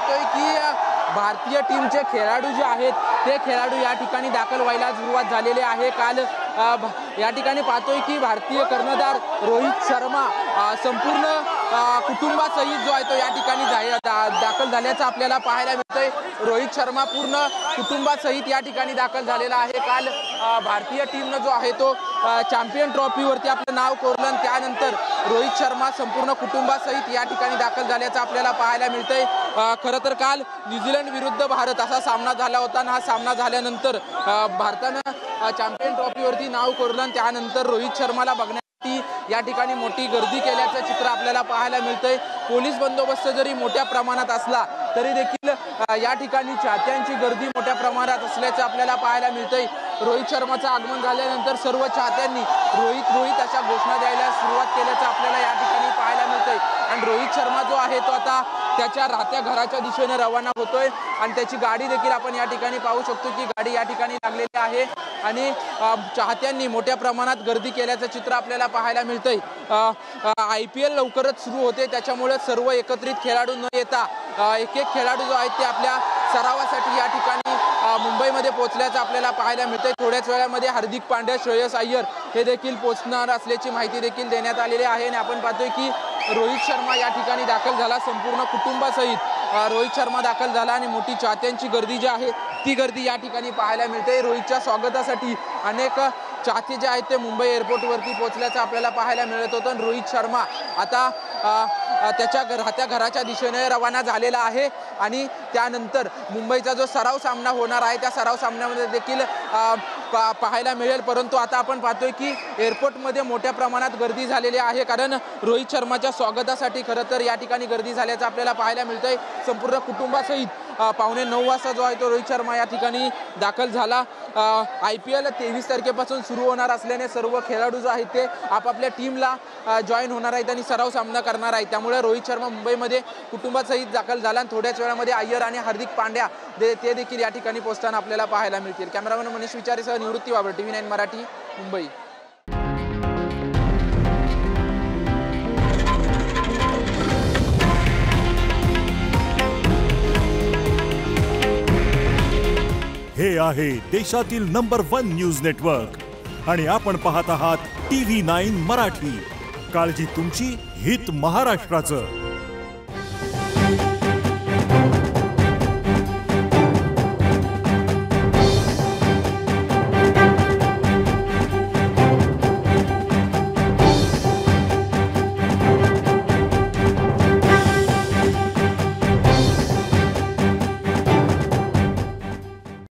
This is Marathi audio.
पाहतोय की भारतीय टीमचे खेळाडू जे आहेत ते खेळाडू या ठिकाणी दाखल व्हायला सुरुवात झालेले आहे। काल या ठिकाणी पाहतोय की भारतीय कर्णधार रोहित शर्मा संपूर्ण कुटुंबासहित जो आहे तो या ठिकाणी दाखल झाल्याचं आपल्याला पाहायला मिळतंय। रोहित शर्मा पूर्ण कुटुंबासहित या ठिकाणी दाखल झालेला आहे। काल भारतीय टीमनं जो आहे तो चॅम्पियन ट्रॉफीवरती आपलं नाव कोरलं, त्यानंतर रोहित शर्मा संपूर्ण कुटुंबासहित या ठिकाणी दाखल झाल्याचं आपल्याला पाहायला मिळतंय। खरं तर काल न्यूझीलंड विरुद्ध भारत असा सामना झाला होता आणि हा सामना झाल्यानंतर भारतानं चॅम्पियन ट्रॉफीवरती नाव कोरलं, त्यानंतर रोहित शर्माला बघण्यासाठी या ठिकाणी मोठी गर्दी केल्याचं चित्र आपल्याला पाहायला मिळतंय। पोलीस बंदोबस्त जरी मोठ्या प्रमाणात असला तरी देखील या ठिकाणी चाहत्यांची गर्दी मोठ्या प्रमाणात असल्याचं आपल्याला पाहायला मिळतंय। रोहित शर्माचं आगमन झाल्यानंतर सर्व चाहत्यांनी रोहित अशा घोषणा द्यायला सुरुवात केल्याचं आपल्याला या ठिकाणी पाहायला मिळतंय। आणि रोहित शर्मा जो आहे तो आता त्याच्या राहत्या घराच्या दिशेने रवाना होतोय आणि त्याची गाडी देखील आपण या ठिकाणी पाहू शकतो की गाडी या ठिकाणी लागलेली आहे आणि चाहत्यांनी मोठ्या प्रमाणात गर्दी केल्याचं चित्र आपल्याला पाहायला मिळतंय। IPL लवकरच सुरू होते, त्याच्यामुळे सर्व एकत्रित खेळाडू न येता एक खेळाडू जो आहेत ते आपल्या सरावासाठी या ठिकाणी मुंबईमध्ये पोहोचल्याचं आपल्याला पाहायला मिळतंय। थोड्याच वेळामध्ये हार्दिक पांड्या, श्रेयस अय्यर हे देखील पोहोचणार असल्याची माहिती देखील देण्यात आलेली आहे आणि आपण पाहतोय की रोहित शर्मा या ठिकाणी दाखल झाला, संपूर्ण कुटुंबासहित रोहित शर्मा दाखल झाला आणि मोठी चाहत्यांची गर्दी जी आहे ती गर्दी या ठिकाणी पाहायला मिळते। रोहितच्या स्वागतासाठी अनेक चाहते जे आहेत ते मुंबई एअरपोर्टवरती पोहोचल्याचं आपल्याला पाहायला मिळत होतं। रोहित शर्मा आता त्याच्या राहत्या घराच्या दिशेने रवाना झालेला आहे आणि त्यानंतर मुंबईचा जो सराव सामना होणार आहे त्या सराव सामन्यामध्ये देखील पाहायला मिळेल। परंतु आता आपण पाहतोय की एअरपोर्टमध्ये मोठ्या प्रमाणात गर्दी झालेली आहे, कारण रोहित शर्माच्या स्वागतासाठी खरं तर या ठिकाणी गर्दी झाल्याचं आपल्याला पाहायला मिळतंय। संपूर्ण कुटुंबासहित 9:15 वाजता जो आहे तो रोहित शर्मा या ठिकाणी दाखल झाला। IPL 23 तारखेपासून सुरू होणार असल्याने सर्व खेळाडू जो आहेत ते आपापल्या टीमला जॉईन होणार आहेत आणि सराव सामना करणार आहेत, त्यामुळे रोहित शर्मा मुंबईमध्ये कुटुंबासहित दाखल झाला आणि थोड्याच वेळामध्ये अय्यर आणि हार्दिक पांड्या ते देखील या ठिकाणी पोहोचताना आपल्याला पाहायला मिळतील। कॅमेरामन मनीष विचारेसह निवृत्ती वाबळे, TV9 मराठी, मुंबई। हे आहे देशातील नंबर 1 न्यूज नेटवर्क आणि आपण पाहत आहात TV9 मराठी। काळजी तुमची, हित महाराष्ट्राचं।